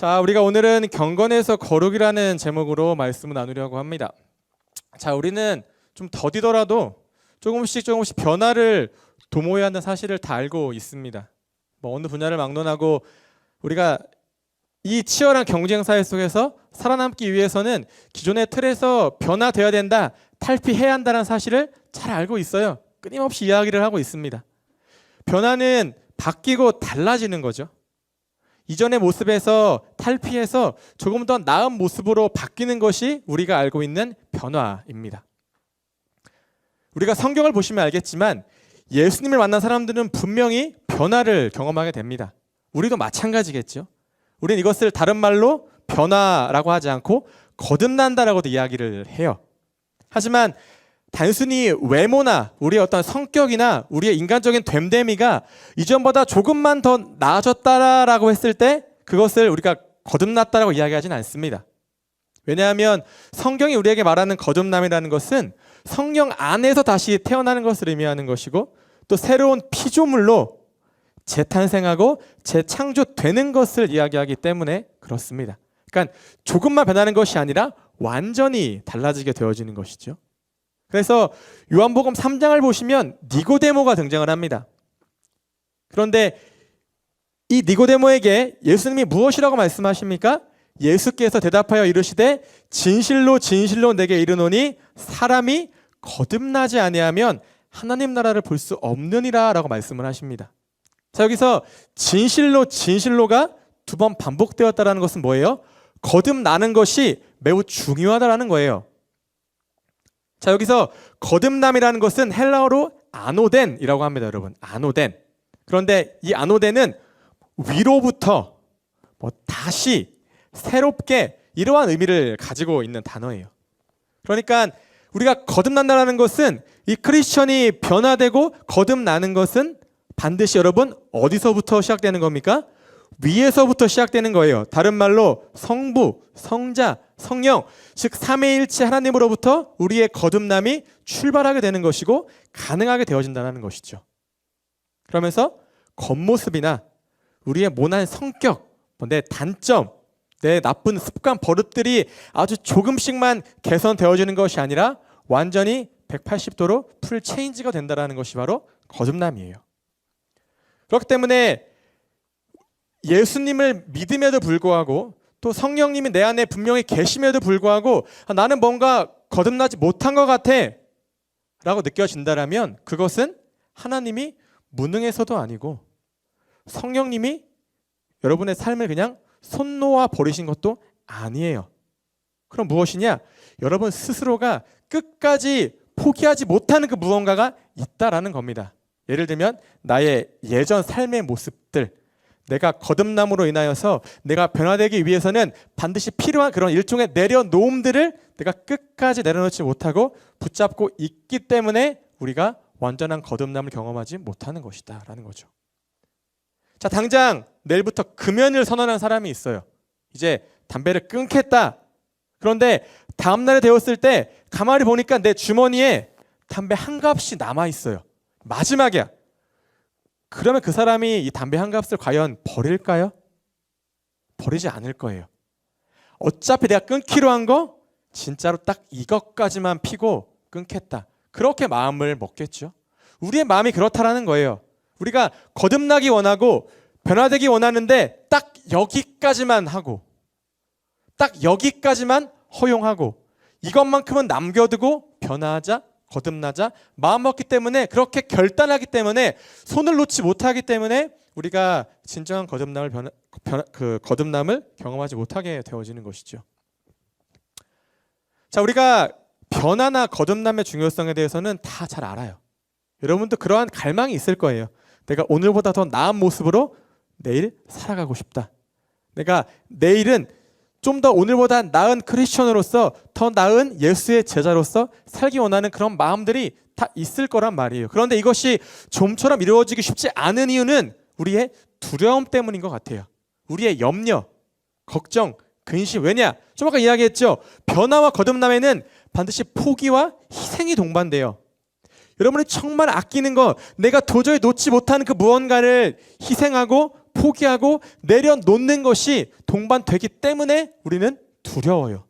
자, 우리가 오늘은 경건에서 거룩이라는 제목으로 말씀을 나누려고 합니다. 자, 우리는 좀 더디더라도 조금씩 변화를 도모해야 한다는 사실을 다 알고 있습니다. 어느 분야를 막론하고 우리가 이 치열한 경쟁 사회 속에서 살아남기 위해서는 기존의 틀에서 변화되어야 된다, 탈피해야 한다는 사실을 잘 알고 있어요. 끊임없이 이야기를 하고 있습니다. 변화는 바뀌고 달라지는 거죠. 이전의 모습에서 탈피해서 조금 더 나은 모습으로 바뀌는 것이 우리가 알고 있는 변화입니다. 우리가 성경을 보시면 알겠지만 예수님을 만난 사람들은 분명히 변화를 경험하게 됩니다. 우리도 마찬가지겠죠. 우리는 이것을 다른 말로 변화라고 하지 않고 거듭난다라고도 이야기를 해요. 하지만 단순히 외모나 우리의 어떤 성격이나 우리의 인간적인 됨됨이가 이전보다 조금만 더 나아졌다라고 했을 때 그것을 우리가 거듭났다라고 이야기하지는 않습니다. 왜냐하면 성경이 우리에게 말하는 거듭남이라는 것은 성령 안에서 다시 태어나는 것을 의미하는 것이고 또 새로운 피조물로 재탄생하고 재창조되는 것을 이야기하기 때문에 그렇습니다. 그러니까 조금만 변하는 것이 아니라 완전히 달라지게 되어지는 것이죠. 그래서 요한복음 3장을 보시면 니고데모가 등장을 합니다. 그런데 이 니고데모에게 예수님이 무엇이라고 말씀하십니까? 예수께서 대답하여 이르시되 진실로 진실로 내게 이르노니 사람이 거듭나지 아니하면 하나님 나라를 볼 수 없느니라 라고 말씀을 하십니다. 자, 여기서 진실로 진실로가 두 번 반복되었다는 것은 뭐예요? 거듭나는 것이 매우 중요하다는 거예요. 자, 여기서 거듭남이라는 것은 헬라어로 아노덴이라고 합니다, 여러분. 아노덴. 그런데 이 아노덴은 위로부터 다시 새롭게 이러한 의미를 가지고 있는 단어예요. 그러니까 우리가 거듭난다는 것은 이 크리스천이 변화되고 거듭나는 것은 반드시 여러분 어디서부터 시작되는 겁니까? 위에서부터 시작되는 거예요. 다른 말로 성부, 성자, 성령, 즉 삼위일체 하나님으로부터 우리의 거듭남이 출발하게 되는 것이고 가능하게 되어진다는 것이죠. 그러면서 겉모습이나 우리의 모난 성격, 내 단점, 내 나쁜 습관, 버릇들이 아주 조금씩만 개선되어지는 것이 아니라 완전히 180도로 풀 체인지가 된다는 것이 바로 거듭남이에요. 그렇기 때문에 예수님을 믿음에도 불구하고 또 성령님이 내 안에 분명히 계심에도 불구하고 나는 뭔가 거듭나지 못한 것 같아 라고 느껴진다면 그것은 하나님이 무능해서도 아니고 성령님이 여러분의 삶을 그냥 손 놓아 버리신 것도 아니에요. 그럼 무엇이냐? 여러분 스스로가 끝까지 포기하지 못하는 그 무언가가 있다라는 겁니다. 예를 들면 나의 예전 삶의 모습들, 내가 거듭남으로 인하여서 내가 변화되기 위해서는 반드시 필요한 그런 일종의 내려놓음들을 내가 끝까지 내려놓지 못하고 붙잡고 있기 때문에 우리가 완전한 거듭남을 경험하지 못하는 것이다 라는 거죠. 자, 당장 내일부터 금연을 선언한 사람이 있어요. 이제 담배를 끊겠다. 그런데 다음날에 되었을 때 가만히 보니까 내 주머니에 담배 한 값이 남아있어요. 마지막이야. 그러면 그 사람이 이 담배 한 값을 과연 버릴까요? 버리지 않을 거예요. 어차피 내가 끊기로 한 거 진짜로 딱 이것까지만 피고 끊겠다. 그렇게 마음을 먹겠죠. 우리의 마음이 그렇다라는 거예요. 우리가 거듭나기 원하고 변화되기 원하는데 딱 여기까지만 하고 딱 여기까지만 허용하고 이것만큼은 남겨두고 변화하자, 거듭나자 마음 먹기 때문에 그렇게 결단하기 때문에 손을 놓지 못하기 때문에 우리가 진정한 거듭남을 경험하지 못하게 되어지는 것이죠. 자, 우리가 변화나 거듭남의 중요성에 대해서는 다 잘 알아요. 여러분도 그러한 갈망이 있을 거예요. 내가 오늘보다 더 나은 모습으로 내일 살아가고 싶다. 내가 내일은 좀 더 오늘보다 나은 크리스천으로서 더 나은 예수의 제자로서 살기 원하는 그런 마음들이 다 있을 거란 말이에요. 그런데 이것이 좀처럼 이루어지기 쉽지 않은 이유는 우리의 두려움 때문인 것 같아요. 우리의 염려, 걱정, 근심. 왜냐? 좀 아까 이야기했죠. 변화와 거듭남에는 반드시 포기와 희생이 동반돼요. 여러분이 정말 아끼는 거, 내가 도저히 놓지 못하는 그 무언가를 희생하고 포기하고 내려놓는 것이 동반되기 때문에 우리는 두려워요.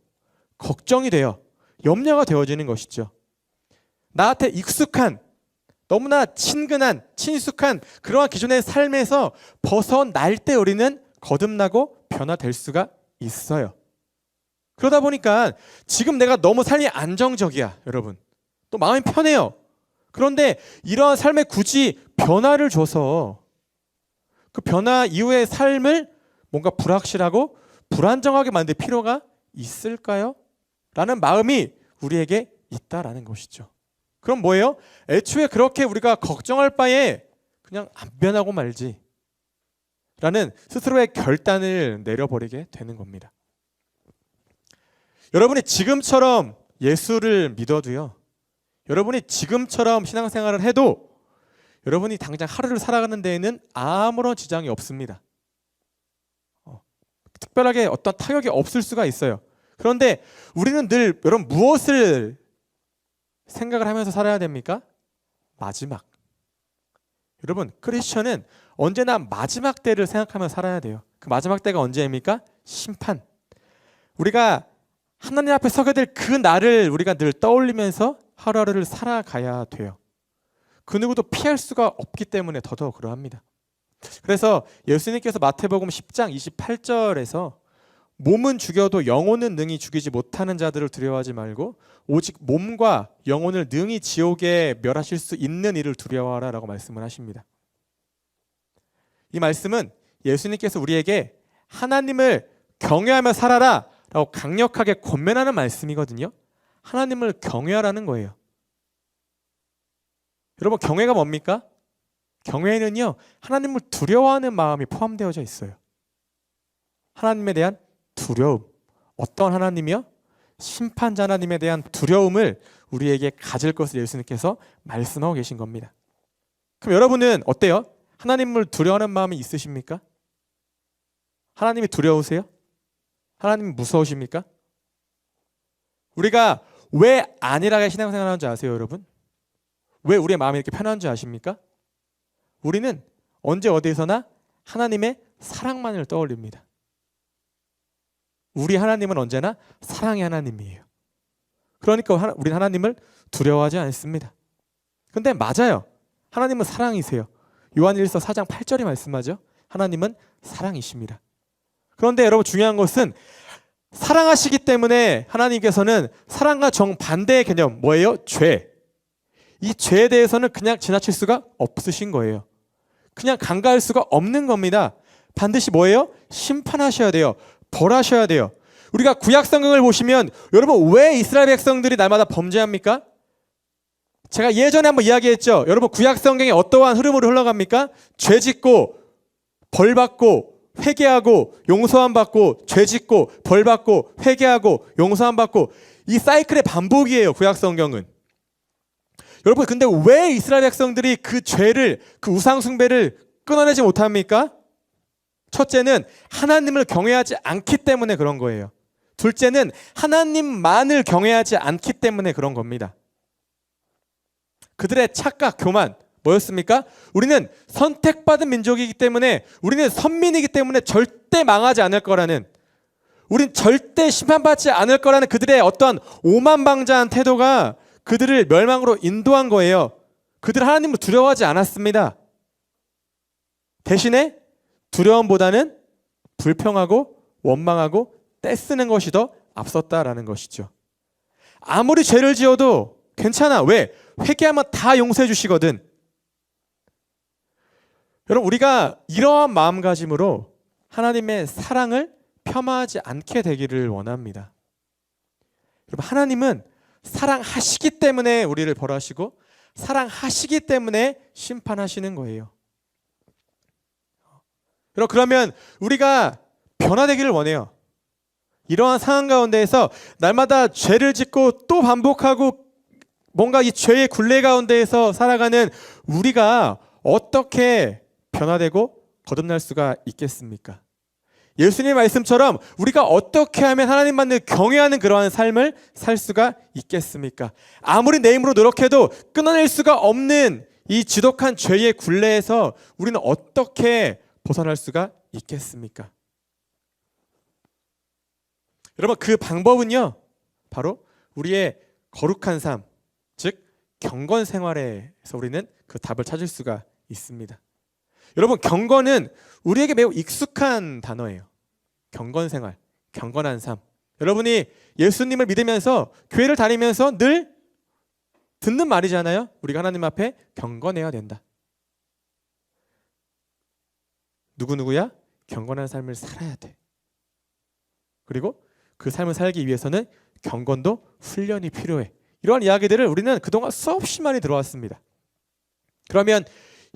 걱정이 돼요. 염려가 되어지는 것이죠. 나한테 익숙한, 너무나 친근한, 친숙한 그러한 기존의 삶에서 벗어날 때 우리는 거듭나고 변화될 수가 있어요. 그러다 보니까 지금 내가 너무 삶이 안정적이야, 여러분. 또 마음이 편해요. 그런데 이러한 삶에 굳이 변화를 줘서 그 변화 이후의 삶을 뭔가 불확실하고 불안정하게 만들 필요가 있을까요? 라는 마음이 우리에게 있다라는 것이죠. 그럼 뭐예요? 애초에 그렇게 우리가 걱정할 바에 그냥 안 변하고 말지 라는 스스로의 결단을 내려버리게 되는 겁니다. 여러분이 지금처럼 예수를 믿어도요, 여러분이 지금처럼 신앙생활을 해도 여러분이 당장 하루를 살아가는 데에는 아무런 지장이 없습니다. 특별하게 어떤 타격이 없을 수가 있어요. 그런데 우리는 늘 여러분 무엇을 생각을 하면서 살아야 됩니까? 마지막. 여러분 크리스천은 언제나 마지막 때를 생각하면서 살아야 돼요. 그 마지막 때가 언제입니까? 심판. 우리가 하나님 앞에 서게 될 그 날을 우리가 늘 떠올리면서 하루하루를 살아가야 돼요. 그 누구도 피할 수가 없기 때문에 더더욱 그러합니다. 그래서 예수님께서 마태복음 10장 28절에서 몸은 죽여도 영혼은 능히 죽이지 못하는 자들을 두려워하지 말고 오직 몸과 영혼을 능히 지옥에 멸하실 수 있는 이를 두려워하라 라고 말씀을 하십니다. 이 말씀은 예수님께서 우리에게 하나님을 경외하며 살아라 라고 강력하게 권면하는 말씀이거든요. 하나님을 경외하라는 거예요. 여러분 경외가 뭡니까? 경외에는요 하나님을 두려워하는 마음이 포함되어져 있어요. 하나님에 대한 두려움. 어떤 하나님이요? 심판자 하나님에 대한 두려움을 우리에게 가질 것을 예수님께서 말씀하고 계신 겁니다. 그럼 여러분은 어때요? 하나님을 두려워하는 마음이 있으십니까? 하나님이 두려우세요? 하나님이 무서우십니까? 우리가 왜 안일하게 신앙생활 하는 줄 아세요, 여러분? 왜 우리의 마음이 이렇게 편한 줄 아십니까? 우리는 언제 어디에서나 하나님의 사랑만을 떠올립니다. 우리 하나님은 언제나 사랑의 하나님이에요. 그러니까 우리는 하나님을 두려워하지 않습니다. 근데 맞아요. 하나님은 사랑이세요. 요한일서 4장 8절이 말씀하죠. 하나님은 사랑이십니다. 그런데 여러분 중요한 것은 사랑하시기 때문에 하나님께서는 사랑과 정반대의 개념 뭐예요? 죄. 이 죄에 대해서는 그냥 지나칠 수가 없으신 거예요. 그냥 간과할 수가 없는 겁니다. 반드시 뭐예요? 심판하셔야 돼요. 벌하셔야 돼요. 우리가 구약 성경을 보시면 여러분 왜 이스라엘 백성들이 날마다 범죄합니까? 제가 예전에 한번 이야기했죠. 여러분 구약 성경이 어떠한 흐름으로 흘러갑니까? 죄 짓고 벌 받고 회개하고 용서함 받고 죄 짓고 벌 받고 회개하고 용서함 받고 이 사이클의 반복이에요. 구약 성경은. 여러분 근데 왜 이스라엘 백성들이 그 죄를 그 우상 숭배를 끊어내지 못합니까? 첫째는 하나님을 경외하지 않기 때문에 그런 거예요. 둘째는 하나님만을 경외하지 않기 때문에 그런 겁니다. 그들의 착각, 교만 뭐였습니까? 우리는 선택받은 민족이기 때문에 우리는 선민이기 때문에 절대 망하지 않을 거라는 우린 절대 심판받지 않을 거라는 그들의 어떠한 오만방자한 태도가 그들을 멸망으로 인도한 거예요. 그들은 하나님을 두려워하지 않았습니다. 대신에 두려움보다는 불평하고 원망하고 떼쓰는 것이 더 앞섰다라는 것이죠. 아무리 죄를 지어도 괜찮아. 왜? 회개하면 다 용서해 주시거든. 여러분 우리가 이러한 마음가짐으로 하나님의 사랑을 폄하하지 않게 되기를 원합니다. 여러분 하나님은 사랑하시기 때문에 우리를 벌하시고 사랑하시기 때문에 심판하시는 거예요. 여러분 그러면 우리가 변화되기를 원해요. 이러한 상황 가운데에서 날마다 죄를 짓고 또 반복하고 뭔가 이 죄의 굴레 가운데에서 살아가는 우리가 어떻게 변화되고 거듭날 수가 있겠습니까? 예수님의 말씀처럼 우리가 어떻게 하면 하나님만을 경외하는 그러한 삶을 살 수가 있겠습니까? 아무리 내 힘으로 노력해도 끊어낼 수가 없는 이 지독한 죄의 굴레에서 우리는 어떻게 벗어날 수가 있겠습니까? 여러분, 그 방법은요, 바로 우리의 거룩한 삶, 즉 경건 생활에서 우리는 그 답을 찾을 수가 있습니다. 여러분, 경건은 우리에게 매우 익숙한 단어예요. 경건 생활, 경건한 삶. 여러분이 예수님을 믿으면서 교회를 다니면서 늘 듣는 말이잖아요. 우리가 하나님 앞에 경건해야 된다. 누구누구야? 경건한 삶을 살아야 돼. 그리고 그 삶을 살기 위해서는 경건도 훈련이 필요해. 이러한 이야기들을 우리는 그동안 수없이 많이 들어왔습니다. 그러면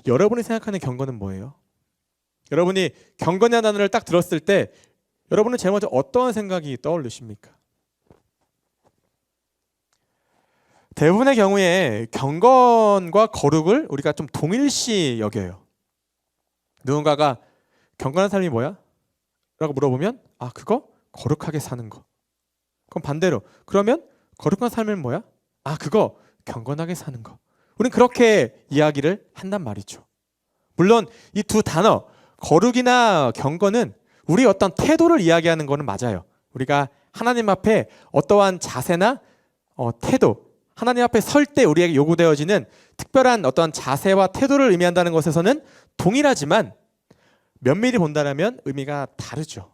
여러분이 생각하는 경건은 뭐예요? 여러분이 경건이라는 단어를 딱 들었을 때 여러분은 제일 먼저 어떠한 생각이 떠오르십니까? 대부분의 경우에 경건과 거룩을 우리가 좀 동일시 여겨요. 누군가가 경건한 삶이 뭐야? 라고 물어보면 그거? 거룩하게 사는 거. 그럼 반대로 그러면 거룩한 삶은 뭐야? 그거 경건하게 사는 거. 우리는 그렇게 이야기를 한단 말이죠. 물론 이 두 단어 거룩이나 경건은 우리 어떤 태도를 이야기하는 거는 맞아요. 우리가 하나님 앞에 어떠한 자세나 태도, 하나님 앞에 설 때 우리에게 요구되어지는 특별한 어떤 자세와 태도를 의미한다는 것에서는 동일하지만 면밀히 본다면 의미가 다르죠.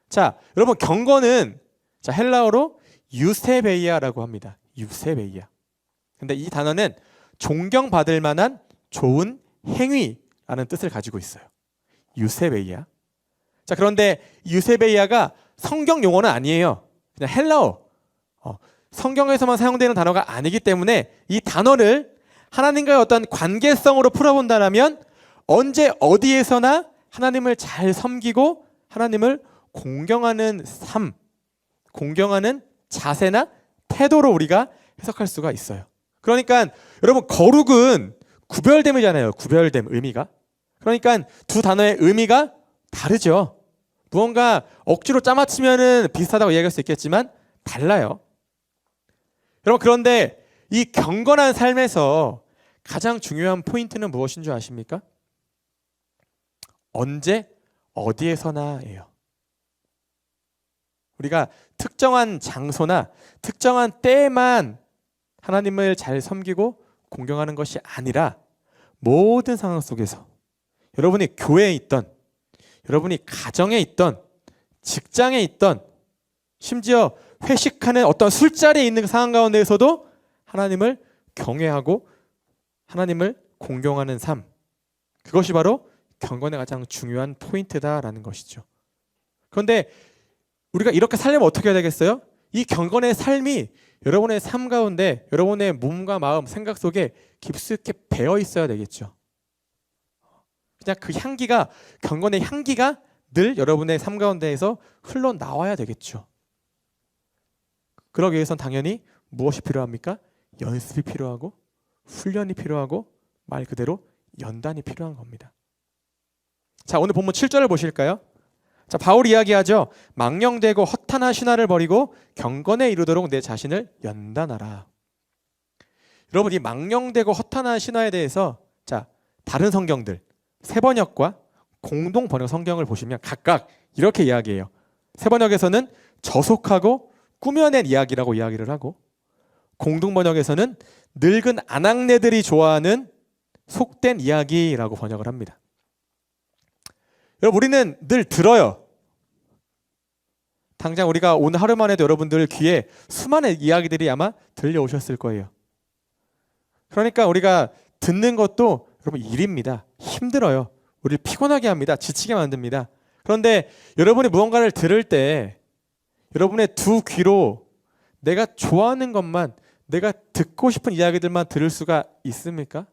자, 여러분, 경건은 헬라어로 유세베이아라고 합니다. 유세베이아. 근데 이 단어는 존경받을 만한 좋은 행위라는 뜻을 가지고 있어요. 유세베이아. 자, 그런데 유세베이아가 성경 용어는 아니에요. 그냥 헬라어. 성경에서만 사용되는 단어가 아니기 때문에 이 단어를 하나님과의 어떤 관계성으로 풀어본다면 언제 어디에서나 하나님을 잘 섬기고 하나님을 공경하는 삶, 공경하는 자세나 태도로 우리가 해석할 수가 있어요. 그러니까 여러분, 거룩은 구별됨이잖아요. 구별됨, 의미가. 그러니까 두 단어의 의미가 다르죠. 무언가 억지로 짜맞추면 비슷하다고 이야기할 수 있겠지만 달라요. 여러분, 그런데 이 경건한 삶에서 가장 중요한 포인트는 무엇인 줄 아십니까? 언제 어디에서나예요. 우리가 특정한 장소나 특정한 때에만 하나님을 잘 섬기고 공경하는 것이 아니라 모든 상황 속에서 여러분이 교회에 있던, 여러분이 가정에 있던, 직장에 있던, 심지어 회식하는 어떤 술자리에 있는 상황 가운데에서도 하나님을 경외하고 하나님을 공경하는 삶, 그것이 바로 경건의 가장 중요한 포인트다라는 것이죠. 그런데 우리가 이렇게 살려면 어떻게 해야 되겠어요? 이 경건의 삶이 여러분의 삶 가운데 여러분의 몸과 마음, 생각 속에 깊숙이 배어 있어야 되겠죠. 그냥 그 향기가, 경건의 향기가 늘 여러분의 삶 가운데에서 흘러나와야 되겠죠. 그러기 위해선 당연히 무엇이 필요합니까? 연습이 필요하고 훈련이 필요하고 말 그대로 연단이 필요한 겁니다. 자, 오늘 본문 7절을 보실까요? 자, 바울이 이야기하죠. 망령되고 허탄한 신화를 버리고 경건에 이르도록 내 자신을 연단하라. 여러분, 이 망령되고 허탄한 신화에 대해서 다른 성경들 새번역과 공동 번역 성경을 보시면 각각 이렇게 이야기해요. 새번역에서는 저속하고 꾸며낸 이야기라고 이야기를 하고, 공동 번역에서는 늙은 아낙네들이 좋아하는 속된 이야기라고 번역을 합니다. 여러분, 우리는 늘 들어요. 당장 우리가 오늘 하루만 해도 여러분들 귀에 수많은 이야기들이 아마 들려오셨을 거예요. 그러니까 우리가 듣는 것도 여러분 일입니다. 힘들어요. 우리를 피곤하게 합니다. 지치게 만듭니다. 그런데 여러분이 무언가를 들을 때 여러분의 두 귀로 내가 좋아하는 것만, 내가 듣고 싶은 이야기들만 들을 수가 있습니까?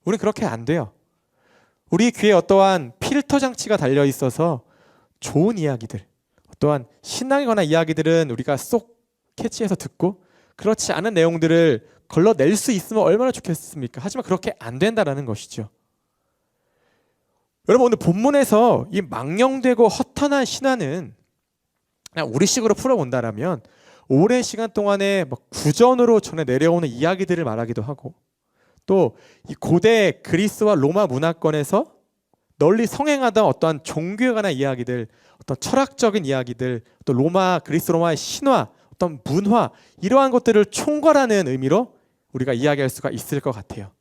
우리는 그렇게 안 돼요. 우리 귀에 어떠한 필터 장치가 달려 있어서 좋은 이야기들, 어떠한 신앙에 관한 이야기들은 우리가 쏙 캐치해서 듣고, 그렇지 않은 내용들을 걸러낼 수 있으면 얼마나 좋겠습니까? 하지만 그렇게 안 된다는 것이죠. 여러분, 오늘 본문에서 이 망령되고 허탄한 신화는 그냥 우리식으로 풀어본다라면 오랜 시간 동안에 구전으로 전해 내려오는 이야기들을 말하기도 하고, 또 이 고대 그리스와 로마 문화권에서 널리 성행하던 어떠한 종교에 관한 이야기들, 어떤 철학적인 이야기들, 또 로마, 그리스 로마의 신화, 어떤 문화, 이러한 것들을 총괄하는 의미로 우리가 이야기할 수가 있을 것 같아요.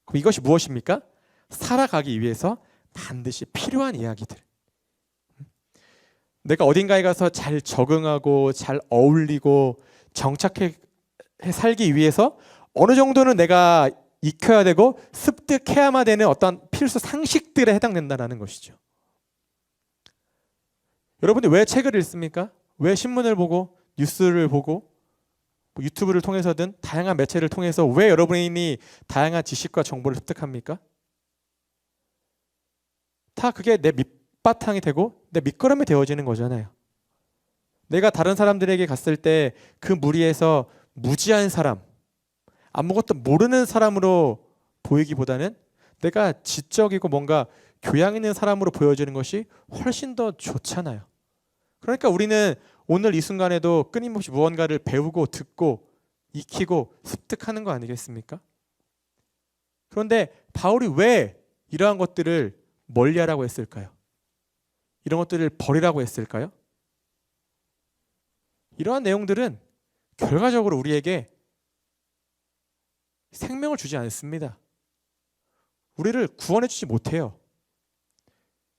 그럼 이것이 무엇입니까? 살아가기 위해서 반드시 필요한 이야기들. 내가 어딘가에 가서 잘 적응하고 잘 어울리고 정착해 살기 위해서 어느 정도는 내가 익혀야 되고 습득해야만 되는 어떤 필수 상식들에 해당된다는 것이죠. 여러분들 왜 책을 읽습니까? 왜 신문을 보고 뉴스를 보고 유튜브를 통해서든 다양한 매체를 통해서 왜 여러분이 다양한 지식과 정보를 습득합니까? 다 그게 내 밑바탕이 되고 내 밑거름이 되어지는 거잖아요. 내가 다른 사람들에게 갔을 때 그 무리에서 무지한 사람, 아무것도 모르는 사람으로 보이기보다는 내가 지적이고 뭔가 교양 있는 사람으로 보여지는 것이 훨씬 더 좋잖아요. 그러니까 우리는 오늘 이 순간에도 끊임없이 무언가를 배우고 듣고 익히고 습득하는 거 아니겠습니까? 그런데 바울이 왜 이러한 것들을 멀리하라고 했을까요? 이런 것들을 버리라고 했을까요? 이러한 내용들은 결과적으로 우리에게 생명을 주지 않습니다. 우리를 구원해 주지 못해요.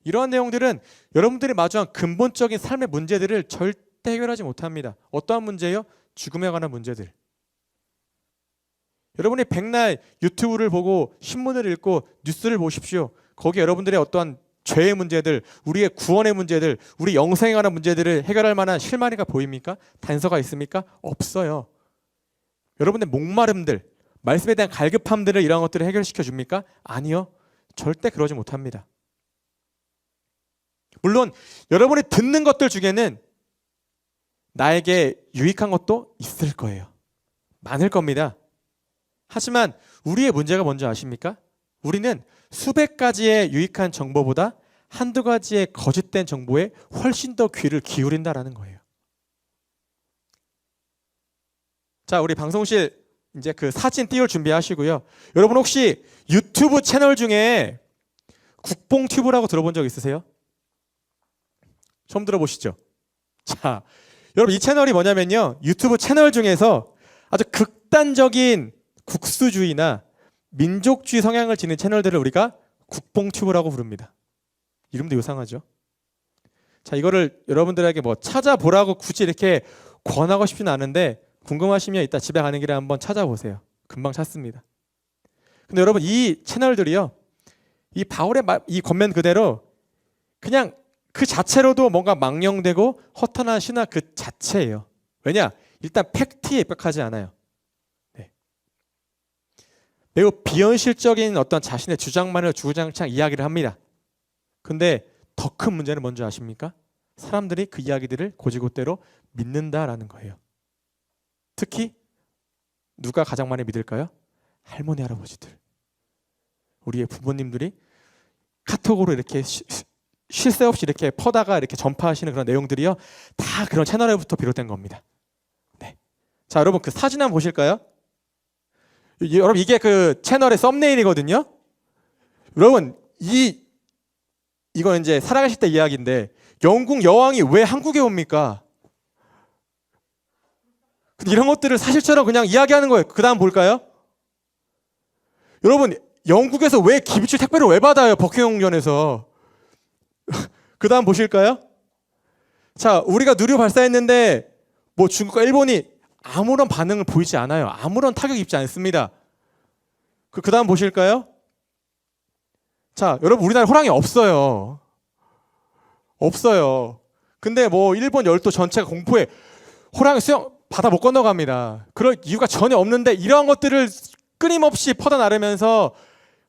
이러한 내용들은 여러분들이 마주한 근본적인 삶의 문제들을 절대 해결하지 못합니다. 어떠한 문제요? 죽음에 관한 문제들. 여러분이 백날 유튜브를 보고 신문을 읽고 뉴스를 보십시오. 거기에 여러분들의 어떠한 죄의 문제들, 우리의 구원의 문제들, 우리 영생에 관한 문제들을 해결할 만한 실마리가 보입니까? 단서가 있습니까? 없어요. 여러분의 목마름들, 말씀에 대한 갈급함들을 이런 것들을 해결시켜 줍니까? 아니요. 절대 그러지 못합니다. 물론 여러분이 듣는 것들 중에는 나에게 유익한 것도 있을 거예요. 많을 겁니다. 하지만 우리의 문제가 뭔지 아십니까? 우리는 수백 가지의 유익한 정보보다 한두 가지의 거짓된 정보에 훨씬 더 귀를 기울인다라는 거예요. 자, 우리 방송실 이제 그 사진 띄울 준비하시고요. 여러분 혹시 유튜브 채널 중에 국뽕튜브라고 들어본 적 있으세요? 처음 들어보시죠? 자, 여러분 이 채널이 뭐냐면요. 유튜브 채널 중에서 아주 극단적인 국수주의나 민족주의 성향을 지닌 채널들을 우리가 국뽕튜브라고 부릅니다. 이름도 요상하죠? 자, 이거를 여러분들에게 뭐 찾아보라고 굳이 이렇게 권하고 싶지는 않은데 궁금하시면 이따 집에 가는 길에 한번 찾아보세요. 금방 찾습니다. 근데 여러분 이 채널들이요. 이 바울의 이 겉면 그대로 그냥 그 자체로도 뭔가 망령되고 허탄한 신화 그 자체예요. 왜냐? 일단 팩트에 입각하지 않아요. 네. 매우 비현실적인 어떤 자신의 주장만을 주구장창 이야기를 합니다. 근데 더 큰 문제는 뭔지 아십니까? 사람들이 그 이야기들을 고지고대로 믿는다라는 거예요. 특히 누가 가장 많이 믿을까요? 할머니 할아버지들. 우리의 부모님들이 카톡으로 이렇게 쉴 새 없이 이렇게 퍼다가 이렇게 전파하시는 그런 내용들이요. 다 그런 채널에부터 비롯된 겁니다. 네. 자, 여러분 그 사진 한번 보실까요? 여러분 이게 그 채널의 썸네일이거든요. 여러분 이건 이제 살아가실 때 이야기인데 영국 여왕이 왜 한국에 옵니까? 이런 것들을 사실처럼 그냥 이야기하는 거예요. 그 다음 볼까요? 여러분 영국에서 왜 기비출 택배를 왜 받아요? 버킹엄宮殿에서. 그 다음 보실까요? 자, 우리가 누리호 발사했는데 뭐 중국과 일본이 아무런 반응을 보이지 않아요. 아무런 타격이 입지 않습니다. 그 다음 보실까요? 자, 여러분 우리나라에 호랑이 없어요. 없어요. 근데 뭐 일본 열도 전체가 공포에 호랑이 수영 바다 못 건너갑니다. 그럴 이유가 전혀 없는데 이러한 것들을 끊임없이 퍼다 나르면서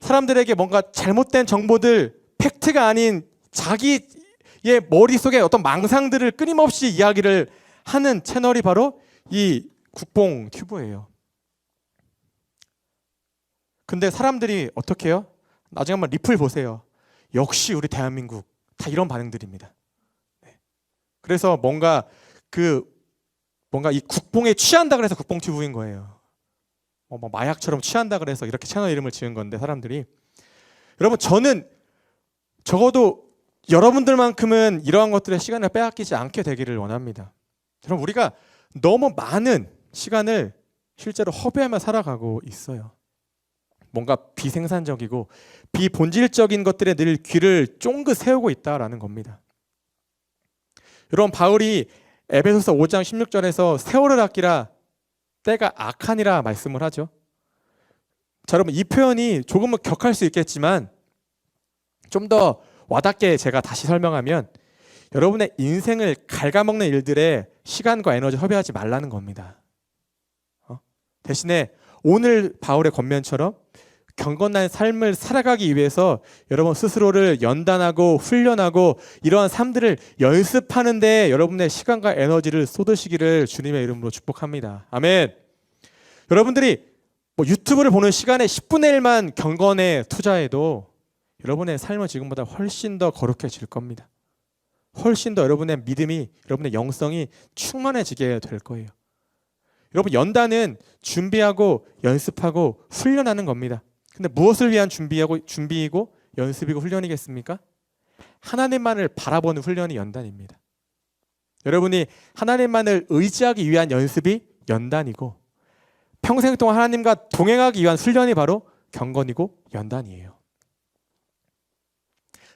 사람들에게 뭔가 잘못된 정보들, 팩트가 아닌 자기의 머릿속에 어떤 망상들을 끊임없이 이야기를 하는 채널이 바로 이 국뽕튜브예요. 근데 사람들이 어떻게 해요? 나중에 한번 리플 보세요. 역시 우리 대한민국 다 이런 반응들입니다. 그래서 뭔가 이 국뽕에 취한다 그래서 국뽕튜브인 거예요. 뭐 마약처럼 취한다 그래서 이렇게 채널 이름을 지은 건데 사람들이. 여러분 저는 적어도 여러분들만큼은 이러한 것들의 시간을 빼앗기지 않게 되기를 원합니다. 그럼 우리가 너무 많은 시간을 실제로 허비하며 살아가고 있어요. 뭔가 비생산적이고 비본질적인 것들에 늘 귀를 쫑긋 세우고 있다라는 겁니다. 여러분, 바울이 에베소서 5장 16절에서 세월을 아끼라 때가 악하니라 말씀을 하죠. 자, 여러분, 이 표현이 조금은 격할 수 있겠지만 좀 더 와닿게 제가 다시 설명하면 여러분의 인생을 갉아먹는 일들에 시간과 에너지 허비하지 말라는 겁니다. 대신에 오늘 바울의 권면처럼 경건한 삶을 살아가기 위해서 여러분 스스로를 연단하고 훈련하고 이러한 삶들을 연습하는 데 여러분의 시간과 에너지를 쏟으시기를 주님의 이름으로 축복합니다. 아멘. 여러분들이 유튜브를 보는 시간의 10분의 1만 경건에 투자해도 여러분의 삶은 지금보다 훨씬 더 거룩해질 겁니다. 훨씬 더 여러분의 믿음이, 여러분의 영성이 충만해지게 될 거예요. 여러분, 연단은 준비하고 연습하고 훈련하는 겁니다. 근데 무엇을 위한 준비이고 연습이고 훈련이겠습니까? 하나님만을 바라보는 훈련이 연단입니다. 여러분이 하나님만을 의지하기 위한 연습이 연단이고 평생 동안 하나님과 동행하기 위한 훈련이 바로 경건이고 연단이에요.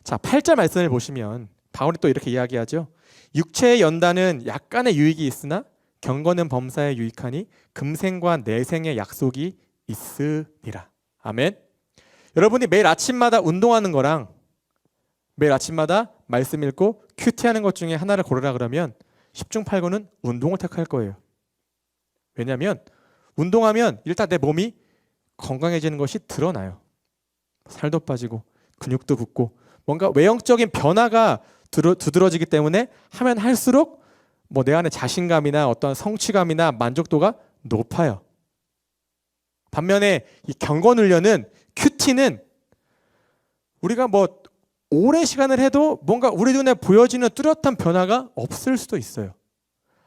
자, 8절 말씀을 보시면 바울이 또 이렇게 이야기하죠. 육체의 연단은 약간의 유익이 있으나 경건은 범사에 유익하니 금생과 내생의 약속이 있으니라. 아멘. 여러분이 매일 아침마다 운동하는 거랑 매일 아침마다 말씀 읽고 큐티하는 것 중에 하나를 고르라 그러면 10중 8구는 운동을 택할 거예요. 왜냐하면 운동하면 일단 내 몸이 건강해지는 것이 드러나요. 살도 빠지고 근육도 붙고 뭔가 외형적인 변화가 두드러지기 때문에 하면 할수록 내 안에 자신감이나 어떤 성취감이나 만족도가 높아요. 반면에 이 경건 훈련은 큐티는 우리가 오랜 시간을 해도 뭔가 우리 눈에 보여지는 뚜렷한 변화가 없을 수도 있어요.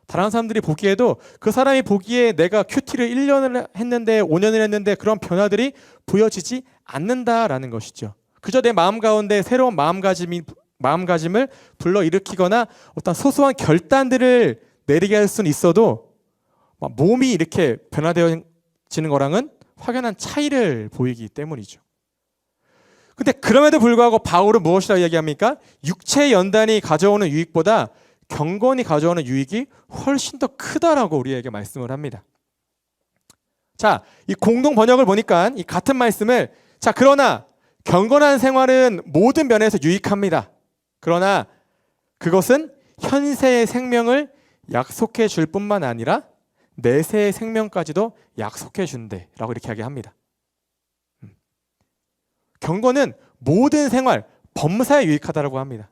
다른 사람들이 보기에도 그 사람이 보기에 내가 큐티를 1년을 했는데 5년을 했는데 그런 변화들이 보여지지 않는다라는 것이죠. 그저 내 마음 가운데 새로운 마음가짐을 불러일으키거나 어떤 소소한 결단들을 내리게 할 수는 있어도 몸이 이렇게 변화되어지는 거랑은 확연한 차이를 보이기 때문이죠. 근데 그럼에도 불구하고 바울은 무엇이라고 얘기합니까? 육체의 연단이 가져오는 유익보다 경건이 가져오는 유익이 훨씬 더 크다라고 우리에게 말씀을 합니다. 자, 이 공동 번역을 보니까 이 같은 말씀을 그러나 경건한 생활은 모든 면에서 유익합니다. 그러나 그것은 현세의 생명을 약속해 줄 뿐만 아니라 내세의 생명까지도 약속해 준대라고 이렇게 이야기합니다. 경건은 모든 생활, 범사에 유익하다라고 합니다.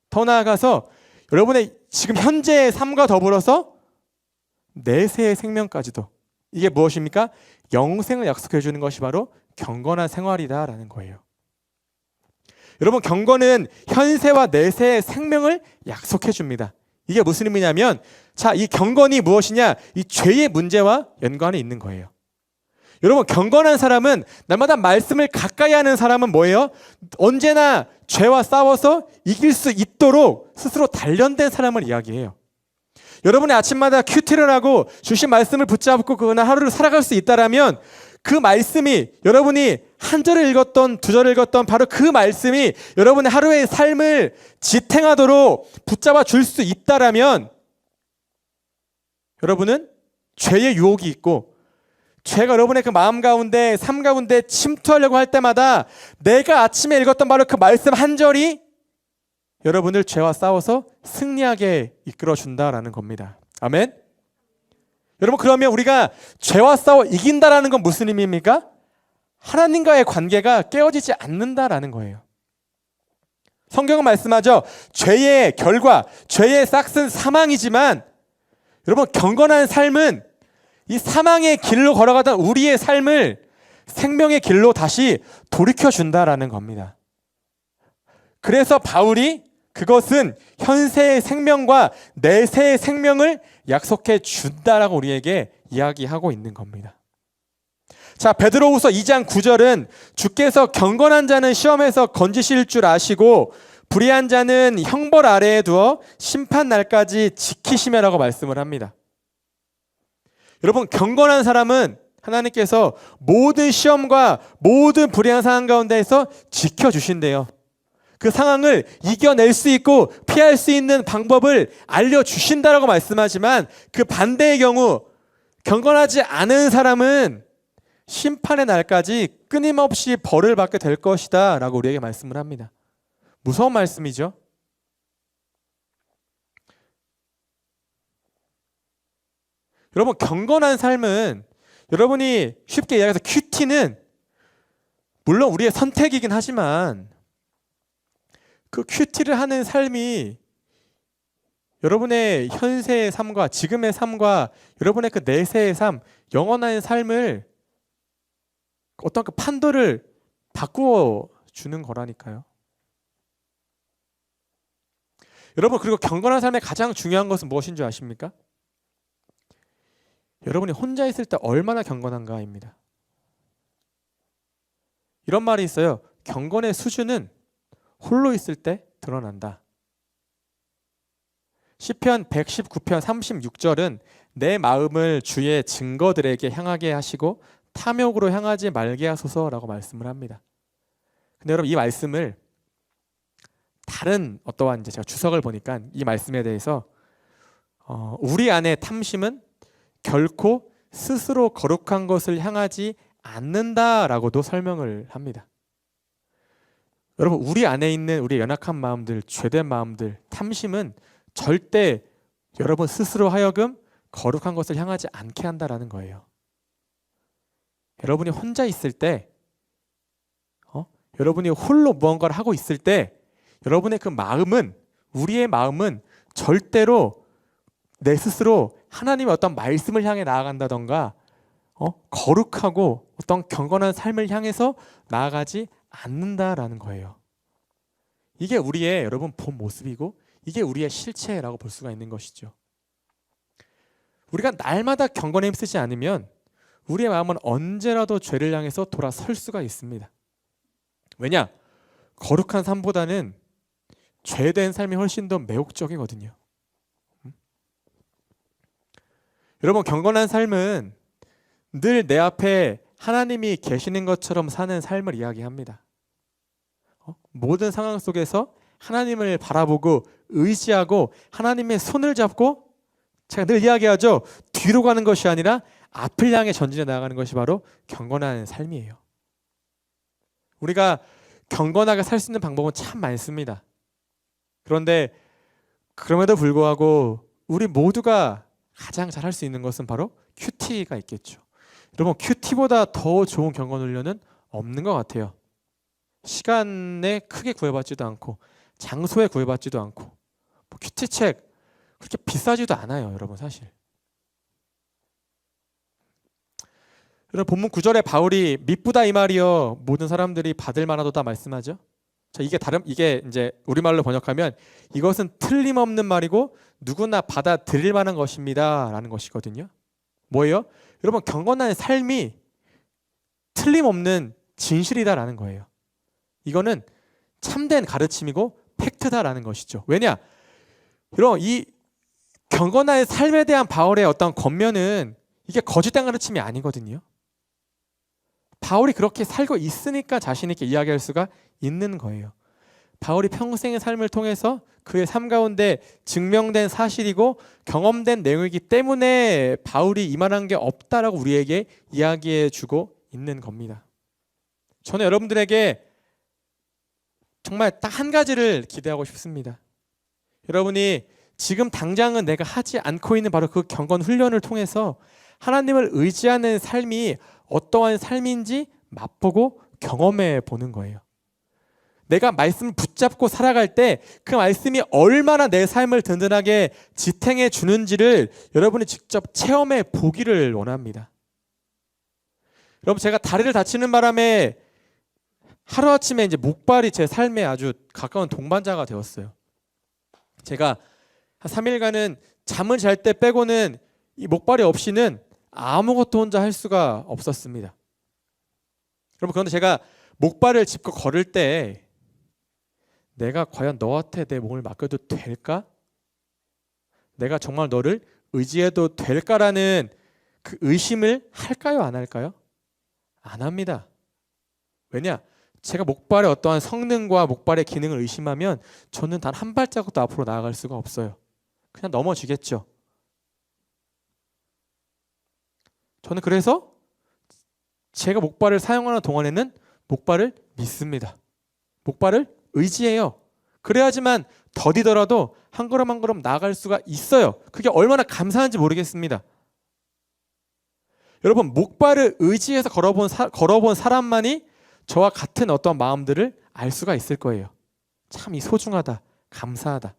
더 나아가서 여러분의 지금 현재의 삶과 더불어서 내세의 생명까지도, 이게 무엇입니까? 영생을 약속해 주는 것이 바로 경건한 생활이다라는 거예요. 여러분, 경건은 현세와 내세의 생명을 약속해 줍니다. 이게 무슨 의미냐면 이 경건이 무엇이냐? 이 죄의 문제와 연관이 있는 거예요. 여러분, 경건한 사람은 날마다 말씀을 가까이 하는 사람은 뭐예요? 언제나 죄와 싸워서 이길 수 있도록 스스로 단련된 사람을 이야기해요. 여러분의 아침마다 큐티를 하고 주신 말씀을 붙잡고 그날 하루를 살아갈 수 있다라면 그 말씀이 여러분이 한 절을 읽었던 두 절을 읽었던 바로 그 말씀이 여러분의 하루의 삶을 지탱하도록 붙잡아 줄 수 있다라면 여러분은 죄의 유혹이 있고 죄가 여러분의 그 마음 가운데 삶 가운데 침투하려고 할 때마다 내가 아침에 읽었던 바로 그 말씀 한 절이 여러분을 죄와 싸워서 승리하게 이끌어 준다라는 겁니다. 아멘. 여러분, 그러면 우리가 죄와 싸워 이긴다라는 건 무슨 의미입니까? 하나님과의 관계가 깨어지지 않는다라는 거예요. 성경은 말씀하죠. 죄의 결과, 죄의 싹은 사망이지만 여러분, 경건한 삶은 이 사망의 길로 걸어가던 우리의 삶을 생명의 길로 다시 돌이켜준다라는 겁니다. 그래서 바울이 그것은 현세의 생명과 내세의 생명을 약속해 준다라고 우리에게 이야기하고 있는 겁니다. 자, 베드로후서 2장 9절은 주께서 경건한 자는 시험에서 건지실 줄 아시고 불의한 자는 형벌 아래에 두어 심판 날까지 지키시며라고 말씀을 합니다. 여러분, 경건한 사람은 하나님께서 모든 시험과 모든 불의한 상황 가운데에서 지켜주신대요. 그 상황을 이겨낼 수 있고 피할 수 있는 방법을 알려주신다라고 말씀하지만 그 반대의 경우 경건하지 않은 사람은 심판의 날까지 끊임없이 벌을 받게 될 것이다 라고 우리에게 말씀을 합니다. 무서운 말씀이죠. 여러분, 경건한 삶은 여러분이 쉽게 이야기해서 큐티는 물론 우리의 선택이긴 하지만 그 큐티를 하는 삶이 여러분의 현세의 삶과 지금의 삶과 여러분의 그 내세의 삶, 영원한 삶을 어떤 그 판도를 바꾸어 주는 거라니까요. 여러분, 그리고 경건한 삶의 가장 중요한 것은 무엇인 줄 아십니까? 여러분이 혼자 있을 때 얼마나 경건한가입니다. 이런 말이 있어요. 경건의 수준은 홀로 있을 때 드러난다. 시편 119편 36절은 내 마음을 주의 증거들에게 향하게 하시고 탐욕으로 향하지 말게 하소서라고 말씀을 합니다. 근데 여러분, 이 말씀을 다른 어떠한 이제 제가 주석을 보니까 이 말씀에 대해서 우리 안의 탐심은 결코 스스로 거룩한 것을 향하지 않는다라고도 설명을 합니다. 여러분, 우리 안에 있는 우리 연약한 마음들, 죄된 마음들, 탐심은 절대 여러분 스스로 하여금 거룩한 것을 향하지 않게 한다라는 거예요. 여러분이 혼자 있을 때, 여러분이 홀로 무언가를 하고 있을 때, 여러분의 그 마음은, 우리의 마음은 절대로 내 스스로 하나님의 어떤 말씀을 향해 나아간다던가, 거룩하고 어떤 경건한 삶을 향해서 나아가지 않는다라는 거예요. 이게 우리의 여러분 본 모습이고 이게 우리의 실체라고 볼 수가 있는 것이죠. 우리가 날마다 경건에 힘쓰지 않으면 우리의 마음은 언제라도 죄를 향해서 돌아설 수가 있습니다. 왜냐? 거룩한 삶보다는 죄된 삶이 훨씬 더 매혹적이거든요. 여러분, 경건한 삶은 늘 내 앞에 하나님이 계시는 것처럼 사는 삶을 이야기합니다. 모든 상황 속에서 하나님을 바라보고 의지하고 하나님의 손을 잡고, 제가 늘 이야기하죠. 뒤로 가는 것이 아니라 앞을 향해 전진해 나가는 것이 바로 경건한 삶이에요. 우리가 경건하게 살 수 있는 방법은 참 많습니다. 그런데 그럼에도 불구하고 우리 모두가 가장 잘 할 수 있는 것은 바로 큐티가 있겠죠. 여러분, 큐티보다 더 좋은 경건 훈련은 없는 것 같아요. 시간에 크게 구애받지도 않고 장소에 구애받지도 않고 큐티책 그렇게 비싸지도 않아요. 여러분, 사실. 여러분, 본문 9절에 바울이 미쁘다 이 말이여 모든 사람들이 받을 만하도다 말씀하죠. 자, 이게 이제 우리말로 번역하면 이것은 틀림없는 말이고 누구나 받아들일 만한 것입니다라는 것이거든요. 뭐예요? 여러분, 경건한 삶이 틀림없는 진실이다라는 거예요. 이거는 참된 가르침이고 팩트다라는 것이죠. 왜냐? 여러분, 이 경건한 삶에 대한 바울의 어떤 겉면은 이게 거짓된 가르침이 아니거든요. 바울이 그렇게 살고 있으니까 자신 있게 이야기할 수가 있는 거예요. 바울이 평생의 삶을 통해서 그의 삶 가운데 증명된 사실이고 경험된 내용이기 때문에 바울이 이만한 게 없다라고 우리에게 이야기해 주고 있는 겁니다. 저는 여러분들에게 정말 딱 한 가지를 기대하고 싶습니다. 여러분이 지금 당장은 내가 하지 않고 있는 바로 그 경건 훈련을 통해서 하나님을 의지하는 삶이 어떠한 삶인지 맛보고 경험해 보는 거예요. 내가 말씀을 붙잡고 살아갈 때 그 말씀이 얼마나 내 삶을 든든하게 지탱해 주는지를 여러분이 직접 체험해 보기를 원합니다. 여러분, 제가 다리를 다치는 바람에 하루아침에 이제 목발이 제 삶에 아주 가까운 동반자가 되었어요. 제가 한 3일간은 잠을 잘 때 빼고는 이 목발이 없이는 아무것도 혼자 할 수가 없었습니다. 여러분, 그런데 제가 목발을 짚고 걸을 때 내가 과연 너한테 내 몸을 맡겨도 될까? 내가 정말 너를 의지해도 될까라는 그 의심을 할까요? 안 할까요? 안 합니다. 왜냐? 제가 목발의 어떠한 성능과 목발의 기능을 의심하면 저는 단 한 발자국도 앞으로 나아갈 수가 없어요. 그냥 넘어지겠죠. 저는 그래서 제가 목발을 사용하는 동안에는 목발을 믿습니다. 목발을 의지해요. 그래야지만 더디더라도 한 걸음 한 걸음 나아갈 수가 있어요. 그게 얼마나 감사한지 모르겠습니다. 여러분, 목발을 의지해서 걸어본 사람만이 저와 같은 어떤 마음들을 알 수가 있을 거예요. 참 이 소중하다, 감사하다.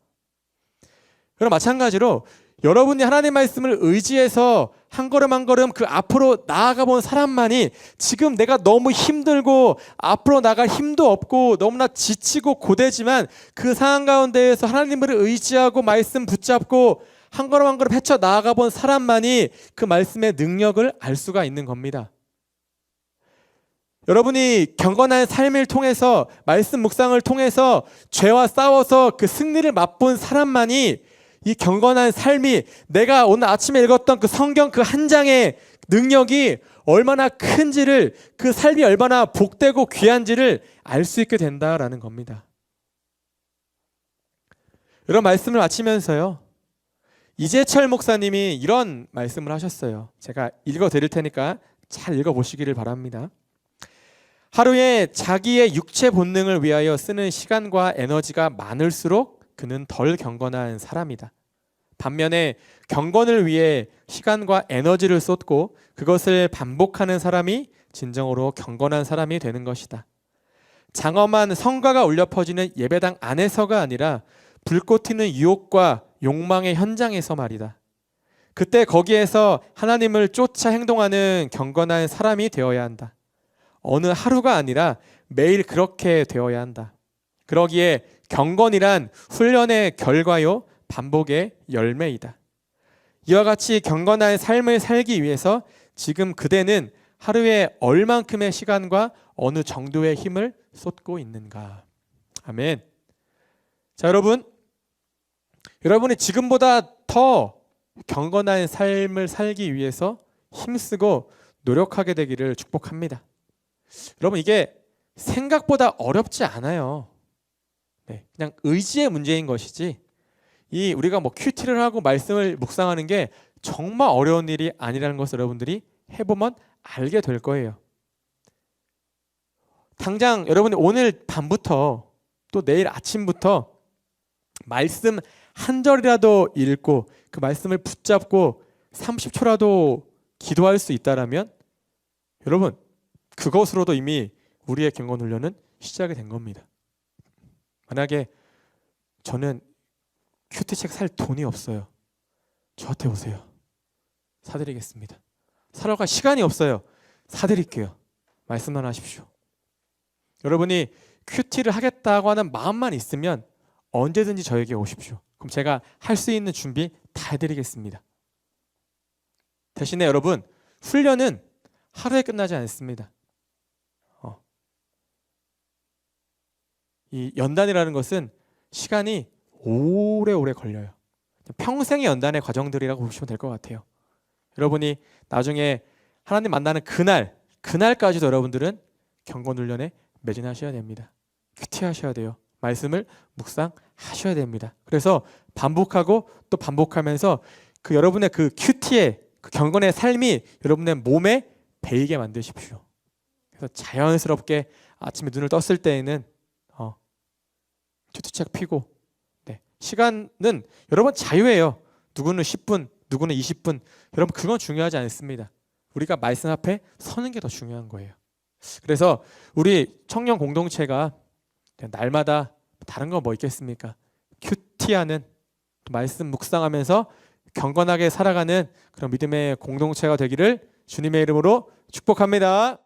여러분, 마찬가지로 여러분이 하나님 말씀을 의지해서 한 걸음 한 걸음 그 앞으로 나아가 본 사람만이 지금 내가 너무 힘들고 앞으로 나갈 힘도 없고 너무나 지치고 고되지만 그 상황 가운데에서 하나님을 의지하고 말씀 붙잡고 한 걸음 한 걸음 헤쳐 나아가 본 사람만이 그 말씀의 능력을 알 수가 있는 겁니다. 여러분이 경건한 삶을 통해서 말씀 묵상을 통해서 죄와 싸워서 그 승리를 맛본 사람만이 이 경건한 삶이 내가 오늘 아침에 읽었던 그 성경 그 한 장의 능력이 얼마나 큰지를, 그 삶이 얼마나 복되고 귀한지를 알 수 있게 된다라는 겁니다. 이런 말씀을 마치면서요, 이재철 목사님이 이런 말씀을 하셨어요. 제가 읽어드릴 테니까 잘 읽어보시기를 바랍니다. 하루에 자기의 육체 본능을 위하여 쓰는 시간과 에너지가 많을수록 그는 덜 경건한 사람이다. 반면에 경건을 위해 시간과 에너지를 쏟고 그것을 반복하는 사람이 진정으로 경건한 사람이 되는 것이다. 장엄한 성가가 울려 퍼지는 예배당 안에서가 아니라 불꽃 튀는 유혹과 욕망의 현장에서 말이다. 그때 거기에서 하나님을 쫓아 행동하는 경건한 사람이 되어야 한다. 어느 하루가 아니라 매일 그렇게 되어야 한다. 그러기에 경건이란 훈련의 결과요, 반복의 열매이다. 이와 같이 경건한 삶을 살기 위해서 지금 그대는 하루에 얼만큼의 시간과 어느 정도의 힘을 쏟고 있는가? 아멘. 자, 여러분이 지금보다 더 경건한 삶을 살기 위해서 힘쓰고 노력하게 되기를 축복합니다. 여러분, 이게 생각보다 어렵지 않아요. 네, 그냥 의지의 문제인 것이지 우리가 큐티를 하고 말씀을 묵상하는 게 정말 어려운 일이 아니라는 것을 여러분들이 해보면 알게 될 거예요. 당장 여러분이 오늘 밤부터 또 내일 아침부터 말씀 한 절이라도 읽고 그 말씀을 붙잡고 30초라도 기도할 수 있다라면 여러분, 그것으로도 이미 우리의 경건 훈련은 시작이 된 겁니다. 만약에 저는 큐티책 살 돈이 없어요. 저한테 오세요. 사드리겠습니다. 사러 갈 시간이 없어요. 사드릴게요. 말씀만 하십시오. 여러분이 큐티를 하겠다고 하는 마음만 있으면 언제든지 저에게 오십시오. 그럼 제가 할 수 있는 준비 다 해드리겠습니다. 대신에 여러분, 훈련은 하루에 끝나지 않습니다. 이 연단이라는 것은 시간이 오래오래 걸려요. 평생의 연단의 과정들이라고 보시면 될 것 같아요. 여러분이 나중에 하나님 만나는 그날까지도 여러분들은 경건훈련에 매진하셔야 됩니다. 큐티하셔야 돼요. 말씀을 묵상하셔야 됩니다. 그래서 반복하고 또 반복하면서 그 여러분의 그 큐티의 그 경건의 삶이 여러분의 몸에 배이게 만드십시오. 그래서 자연스럽게 아침에 눈을 떴을 때에는 큐티책 피고, 네, 시간은 여러분 자유예요. 누구는 10분, 누구는 20분. 여러분, 그건 중요하지 않습니다. 우리가 말씀 앞에 서는 게 더 중요한 거예요. 그래서 우리 청년 공동체가 날마다 다른 거 뭐 있겠습니까? 큐티하는, 말씀 묵상하면서 경건하게 살아가는 그런 믿음의 공동체가 되기를 주님의 이름으로 축복합니다.